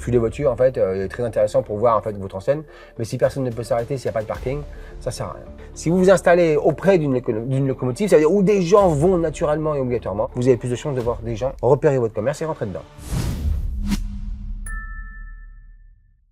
flux des voitures en fait est très intéressant pour voir en fait votre enseigne. Mais si personne ne peut s'arrêter, s'il n'y a pas de parking, ça sert à rien. Si vous vous installez auprès d'une locomotive, ça veut dire où des gens vont naturellement et obligatoirement, vous avez plus de chances de voir des gens repérer votre commerce et rentrer dedans.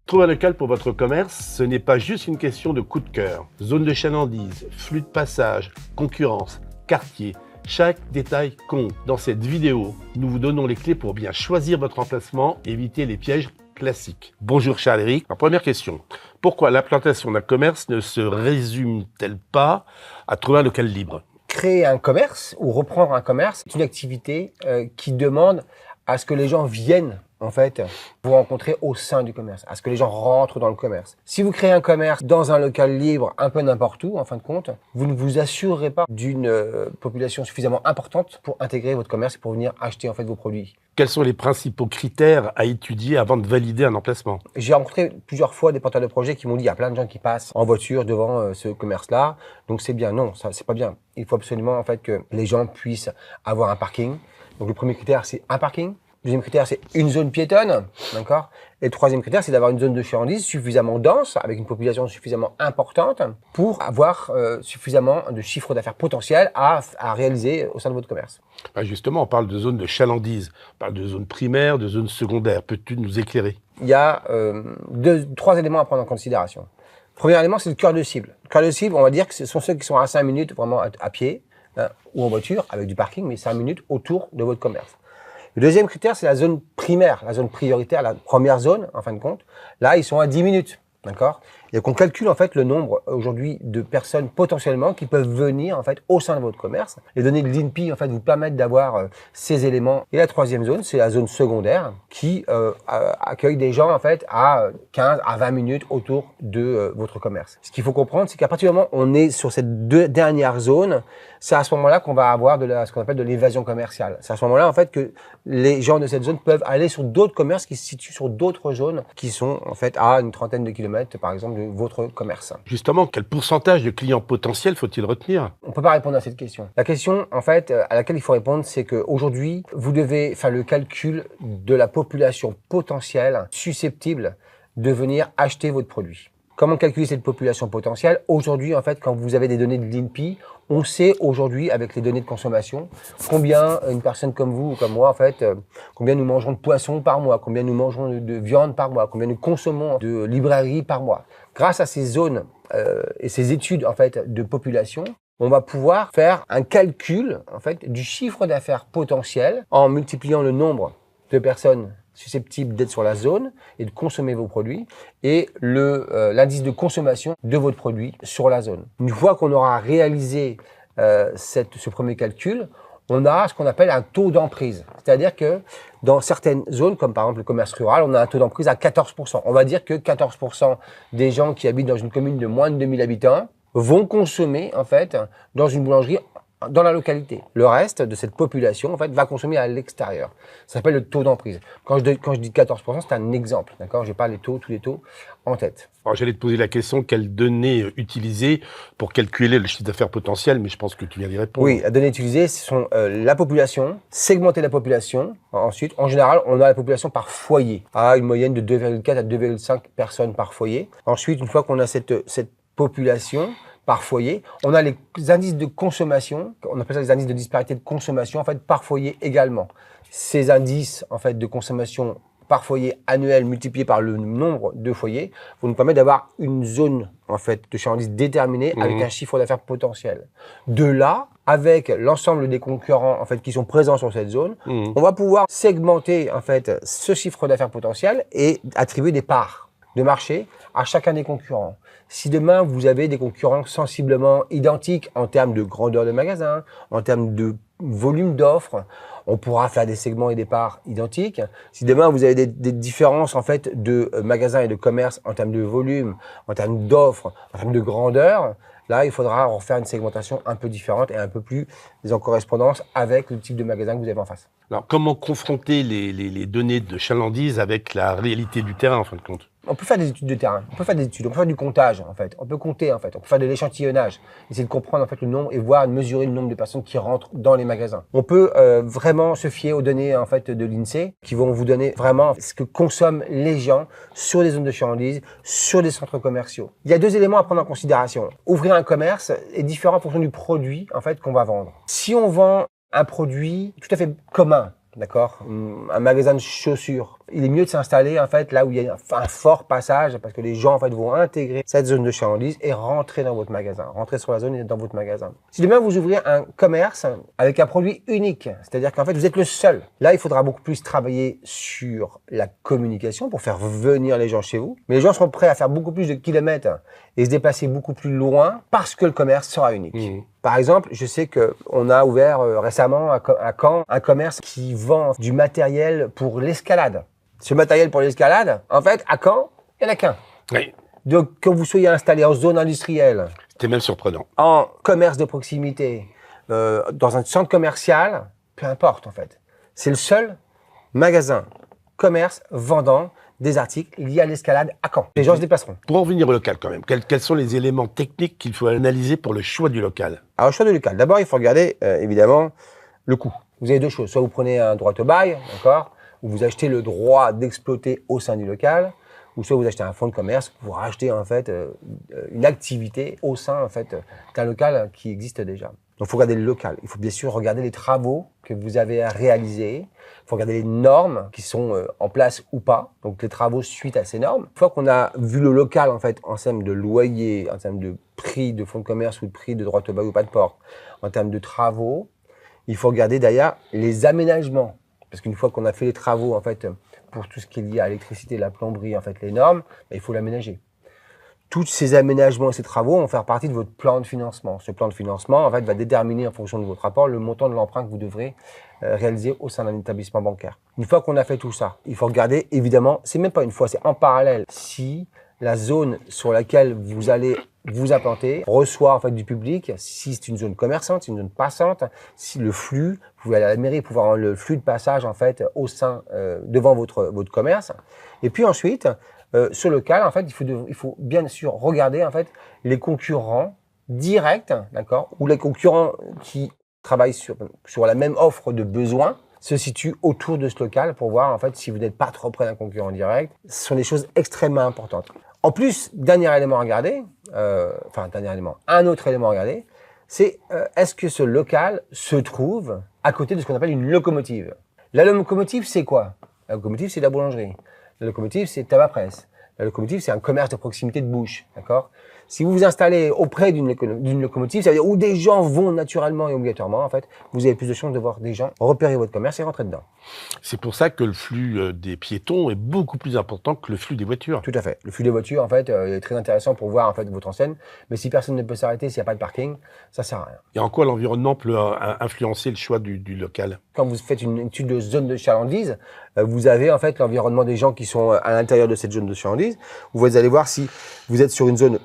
Trouver un local pour votre commerce, ce n'est pas juste une question de coup de cœur. Zone de chalandise, flux de passage, concurrence, quartier, chaque détail compte. Dans cette vidéo, nous vous donnons les clés pour bien choisir votre emplacement et éviter les pièges classiques. Bonjour Charles-Éric. Ma première question, pourquoi l'implantation d'un commerce ne se résume-t-elle pas à trouver un local libre? Créer un commerce ou reprendre un commerce, c'est une activité qui demande à ce que les gens viennent en fait, vous rencontrer au sein du commerce, à ce que les gens rentrent dans le commerce. Si vous créez un commerce dans un local libre, un peu n'importe où, en fin de compte, vous ne vous assurerez pas d'une population suffisamment importante pour intégrer votre commerce et pour venir acheter en fait vos produits. Quels sont les principaux critères à étudier avant de valider un emplacement? J'ai rencontré plusieurs fois des porteurs de projets qui m'ont dit il y a plein de gens qui passent en voiture devant ce commerce-là, donc c'est bien. Non, ça c'est pas bien. Il faut absolument en fait que les gens puissent avoir un parking. Donc le premier critère c'est un parking. Deuxième critère, c'est une zone piétonne, d'accord. Et le troisième critère, c'est d'avoir une zone de chalandise suffisamment dense, avec une population suffisamment importante, pour avoir suffisamment de chiffre d'affaires potentiel à réaliser au sein de votre commerce. Justement, on parle de zone de chalandise, on parle de zone primaire, de zone secondaire. Peux-tu nous éclairer? Il y a trois éléments à prendre en considération. Le premier élément, c'est le cœur de cible. Le cœur de cible, on va dire que ce sont ceux qui sont à 5 minutes vraiment à pied ou en voiture, avec du parking, mais 5 minutes autour de votre commerce. Le deuxième critère, c'est la zone primaire, la zone prioritaire, la première zone, en fin de compte. Là, ils sont à 10 minutes, d'accord? Et qu'on calcule, en fait, le nombre, aujourd'hui, de personnes potentiellement qui peuvent venir, en fait, au sein de votre commerce. Les données de l'INPI, en fait, vous permettent d'avoir ces éléments. Et la troisième zone, c'est la zone secondaire qui accueille des gens, en fait, à 15 à 20 minutes autour de votre commerce. Ce qu'il faut comprendre, c'est qu'à partir du moment où on est sur cette deux dernières zones, c'est à ce moment-là qu'on va avoir ce qu'on appelle de l'évasion commerciale. C'est à ce moment-là, en fait, que les gens de cette zone peuvent aller sur d'autres commerces qui se situent sur d'autres zones qui sont, en fait, à une trentaine de kilomètres, par exemple, de votre commerce. Justement, quel pourcentage de clients potentiels faut-il retenir? On ne peut pas répondre à cette question. La question, en fait, à laquelle il faut répondre, c'est qu'aujourd'hui, vous devez faire le calcul de la population potentielle susceptible de venir acheter votre produit. Comment calculer cette population potentielle? Aujourd'hui, en fait, quand vous avez des données de l'INPI, on sait aujourd'hui, avec les données de consommation, combien une personne comme vous ou comme moi, en fait, combien nous mangeons de poissons par mois, combien nous mangeons de viande par mois, combien nous consommons de librairies par mois. Grâce à ces zones et ces études, en fait, de population, on va pouvoir faire un calcul, en fait, du chiffre d'affaires potentiel en multipliant le nombre de personnes susceptibles d'être sur la zone et de consommer vos produits et l'indice de consommation de votre produit sur la zone. Une fois qu'on aura réalisé ce premier calcul, on a ce qu'on appelle un taux d'emprise. C'est-à-dire que dans certaines zones, comme par exemple le commerce rural, on a un taux d'emprise à 14%. On va dire que 14% des gens qui habitent dans une commune de moins de 2000 habitants vont consommer en fait dans une boulangerie dans la localité. Le reste de cette population, en fait, va consommer à l'extérieur. Ça s'appelle le taux d'emprise. Quand je dis 14%, c'est un exemple, d'accord? J'ai pas tous les taux en tête. Alors, j'allais te poser la question, quelles données utiliser pour calculer le chiffre d'affaires potentiel, mais je pense que tu viens d'y répondre. Oui, la donnée utilisée, ce sont la population, segmenter la population. Ensuite, en général, on a la population par foyer, à une moyenne de 2,4 à 2,5 personnes par foyer. Ensuite, une fois qu'on a cette population par foyer, on a les indices de consommation, on appelle ça les indices de disparité de consommation, en fait, par foyer également. Ces indices, en fait, de consommation par foyer annuel multiplié par le nombre de foyers vont nous permettre d'avoir une zone, en fait, de chalandise déterminée avec un chiffre d'affaires potentiel. De là, avec l'ensemble des concurrents, en fait, qui sont présents sur cette zone, on va pouvoir segmenter, en fait, ce chiffre d'affaires potentiel et attribuer des parts de marché à chacun des concurrents. Si demain, vous avez des concurrents sensiblement identiques en termes de grandeur de magasin, en termes de volume d'offres, on pourra faire des segments et des parts identiques. Si demain, vous avez des différences en fait de magasins et de commerces en termes de volume, en termes d'offres, en termes de grandeur, là, il faudra refaire une segmentation un peu différente et un peu plus en correspondance avec le type de magasin que vous avez en face. Alors, comment confronter les données de chalandise avec la réalité du terrain, en fin de compte? On peut faire des études de terrain, on peut faire des études, on peut faire du comptage en fait, on peut compter en fait, on peut faire de l'échantillonnage, essayer de comprendre en fait le nombre et voir mesurer le nombre de personnes qui rentrent dans les magasins. On peut vraiment se fier aux données en fait de l'INSEE qui vont vous donner vraiment ce que consomment les gens sur des zones de chalandise, sur des centres commerciaux. Il y a deux éléments à prendre en considération. Ouvrir un commerce est différent en fonction du produit en fait qu'on va vendre. Si on vend un produit tout à fait commun, d'accord, un magasin de chaussures, il est mieux de s'installer en fait là où il y a un fort passage parce que les gens en fait vont intégrer cette zone de chalandise et rentrer dans votre magasin, rentrer sur la zone et dans votre magasin. Si demain vous ouvrez un commerce avec un produit unique, c'est-à-dire qu'en fait vous êtes le seul, là il faudra beaucoup plus travailler sur la communication pour faire venir les gens chez vous. Mais les gens seront prêts à faire beaucoup plus de kilomètres et se déplacer beaucoup plus loin parce que le commerce sera unique. Par exemple, je sais qu'on a ouvert récemment à Caen un commerce qui vend du matériel pour l'escalade. Ce matériel pour l'escalade, en fait, à Caen, il n'y en a qu'un. Oui. Donc, que vous soyez installé en zone industrielle, C'était même surprenant. en commerce de proximité, dans un centre commercial, peu importe en fait. C'est le seul magasin, commerce, vendant des articles liés à l'escalade à Caen. Les gens se déplaceront. Pour en revenir au local quand même, quels sont les éléments techniques qu'il faut analyser pour le choix du local? Alors, le choix du local. D'abord, il faut regarder, évidemment, le coût. Vous avez deux choses. Soit vous prenez un droit au bail, d'accord, ou vous achetez le droit d'exploiter au sein du local, ou soit vous achetez un fonds de commerce pour racheter en fait une activité au sein en fait d'un local qui existe déjà. Donc, il faut regarder le local. Il faut bien sûr regarder les travaux que vous avez à réaliser. Il faut regarder les normes qui sont en place ou pas. Donc, les travaux suite à ces normes. Une fois qu'on a vu le local en fait en termes de loyer, en termes de prix de fonds de commerce ou de prix de droit au bail ou pas de porte, en termes de travaux, il faut regarder d'ailleurs les aménagements. Parce qu'une fois qu'on a fait les travaux, en fait, pour tout ce qui est lié à l'électricité, la plomberie, en fait, les normes, il faut l'aménager. Tous ces aménagements et ces travaux vont faire partie de votre plan de financement. Ce plan de financement, en fait, va déterminer, en fonction de votre rapport, le montant de l'emprunt que vous devrez réaliser au sein d'un établissement bancaire. Une fois qu'on a fait tout ça, il faut regarder, évidemment, c'est même pas une fois, c'est en parallèle, si la zone sur laquelle vous allez vous implanter reçoit en fait du public, si c'est une zone commerçante, c'est une zone passante, si le flux, vous pouvez aller à la mairie pour voir le flux de passage en fait au sein devant votre commerce. Et puis ensuite, sur le local, en fait, il faut bien sûr regarder en fait les concurrents directs, d'accord, ou les concurrents qui travaillent sur la même offre de besoins se situent autour de ce local pour voir en fait si vous n'êtes pas trop près d'un concurrent direct. Ce sont des choses extrêmement importantes. En plus, dernier élément à regarder, un autre élément à regarder, c'est est-ce que ce local se trouve à côté de ce qu'on appelle une locomotive. La locomotive, c'est quoi? La locomotive, c'est la boulangerie. La locomotive, c'est tabac presse. La locomotive, c'est un commerce de proximité de bouche, d'accord? Si vous vous installez auprès d'une locomotive, ça veut dire où des gens vont naturellement et obligatoirement, en fait, vous avez plus de chances de voir des gens repérer votre commerce et rentrer dedans. C'est pour ça que le flux des piétons est beaucoup plus important que le flux des voitures. Tout à fait. Le flux des voitures, en fait, est très intéressant pour voir en fait votre enseigne. Mais si personne ne peut s'arrêter, s'il n'y a pas de parking, ça sert à rien. Et en quoi l'environnement peut influencer le choix du local? Quand vous faites une étude de zone de chalandise, vous avez en fait l'environnement des gens qui sont à l'intérieur de cette zone de chalandise. Vous allez voir si vous êtes sur une zone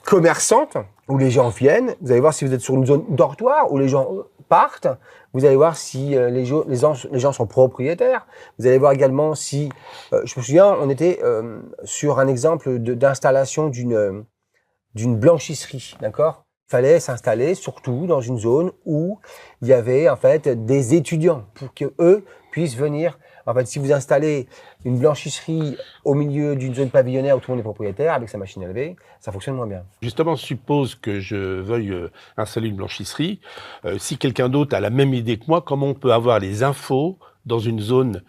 commerçante où les gens viennent. Vous allez voir si vous êtes sur une zone dortoir où les gens partent. Vous allez voir si les gens sont propriétaires. Vous allez voir également si, je me souviens, on était sur un exemple d'installation d'une blanchisserie, d'accord? Il fallait s'installer surtout dans une zone où il y avait en fait des étudiants pour que eux puissent venir. En fait, si vous installez une blanchisserie au milieu d'une zone pavillonnaire où tout le monde est propriétaire avec sa machine à laver, ça fonctionne moins bien. Justement, suppose que je veuille installer une blanchisserie. Si quelqu'un d'autre a la même idée que moi, comment on peut avoir les infos dans une zone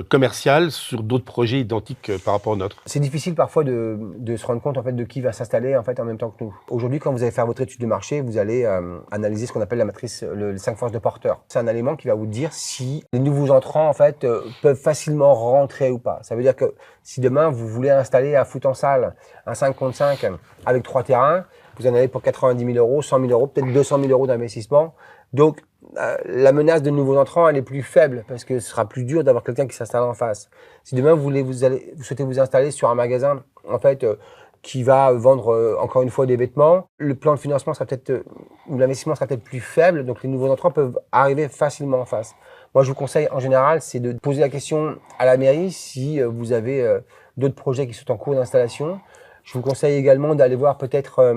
commerciale sur d'autres projets identiques par rapport au nôtre? C'est difficile parfois de se rendre compte en fait de qui va s'installer en fait en même temps que nous. Aujourd'hui, quand vous allez faire votre étude de marché, vous allez analyser ce qu'on appelle la matrice, les 5 forces de porteurs. C'est un élément qui va vous dire si les nouveaux entrants en fait peuvent facilement rentrer ou pas. Ça veut dire que si demain vous voulez installer à Foot-en-Salle un 5 contre 5 avec 3 terrains, vous en avez pour 90 000 euros, 100 000 euros, peut-être 200 000 euros d'investissement. Donc, la menace de nouveaux entrants, elle est plus faible parce que ce sera plus dur d'avoir quelqu'un qui s'installe en face. Si demain vous souhaitez vous installer sur un magasin, en fait, qui va vendre encore une fois des vêtements, le plan de financement sera peut-être, ou l'investissement sera peut-être plus faible, donc les nouveaux entrants peuvent arriver facilement en face. Moi, je vous conseille en général, c'est de poser la question à la mairie si vous avez d'autres projets qui sont en cours d'installation. Je vous conseille également d'aller voir peut-être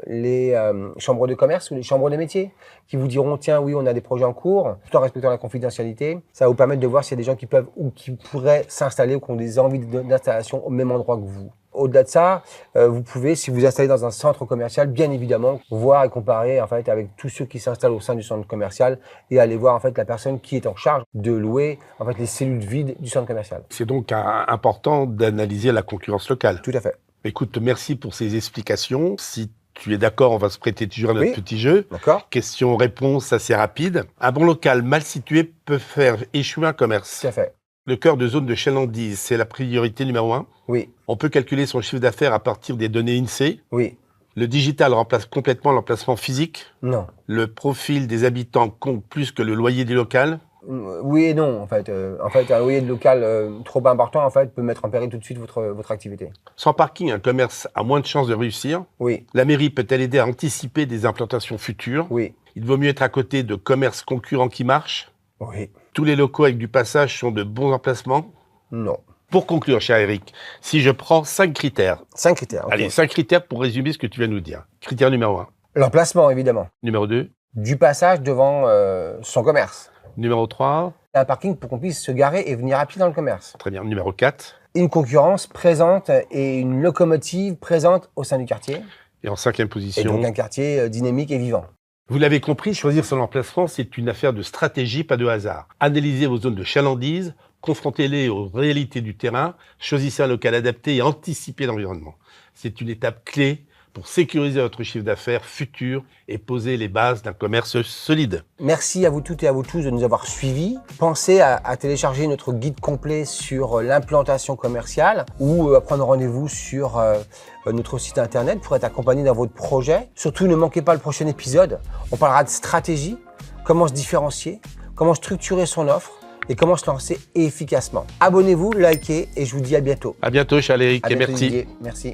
les chambres de commerce ou les chambres de métiers qui vous diront tiens oui on a des projets en cours tout en respectant la confidentialité. Ça va vous permettre de voir s'il y a des gens qui peuvent ou qui pourraient s'installer ou qui ont des envies d'installation au même endroit que vous. Au-delà de ça, vous pouvez, si vous installez dans un centre commercial, bien évidemment, voir et comparer en fait avec tous ceux qui s'installent au sein du centre commercial et aller voir en fait la personne qui est en charge de louer en fait les cellules vides du centre commercial. C'est donc important d'analyser la concurrence locale. Tout à fait. Écoute, merci pour ces explications. Si tu es d'accord, on va se prêter toujours à notre petit jeu. D'accord. Question-réponse assez rapide. Un bon local mal situé peut faire échouer un commerce. Tout à fait. Le cœur de zone de chalandise, c'est la priorité numéro 1. Oui. On peut calculer son chiffre d'affaires à partir des données INSEE. Oui. Le digital remplace complètement l'emplacement physique. Non. Le profil des habitants compte plus que le loyer du local. Oui et non, en fait. Un loyer de local trop important, en fait, peut mettre en péril tout de suite votre activité. Sans parking, un commerce a moins de chances de réussir. Oui. La mairie peut-elle aider à anticiper des implantations futures? Oui. Il vaut mieux être à côté de commerces concurrents qui marchent. Oui. Tous les locaux avec du passage sont de bons emplacements. Non. Pour conclure, cher Eric, si je prends 5 critères. 5 critères. Okay. Allez, 5 critères pour résumer ce que tu viens de nous dire. Critère numéro 1. L'emplacement, évidemment. Numéro 2. Du passage devant son commerce. Numéro 3. Un parking pour qu'on puisse se garer et venir à pied dans le commerce. Très bien. Numéro 4. Une concurrence présente et une locomotive présente au sein du quartier. Et en 5e position. Et donc un quartier dynamique et vivant. Vous l'avez compris, choisir son emplacement, c'est une affaire de stratégie, pas de hasard. Analysez vos zones de chalandise, confrontez-les aux réalités du terrain, choisissez un local adapté et anticipez l'environnement. C'est une étape clé pour sécuriser votre chiffre d'affaires futur et poser les bases d'un commerce solide. Merci à vous toutes et à vous tous de nous avoir suivis. Pensez à télécharger notre guide complet sur l'implantation commerciale ou à prendre rendez-vous sur notre site internet pour être accompagné dans votre projet. Surtout, ne manquez pas le prochain épisode. On parlera de stratégie, comment se différencier, comment structurer son offre et comment se lancer efficacement. Abonnez-vous, likez et je vous dis à bientôt. À bientôt, cher Eric, et merci. Didier. Merci.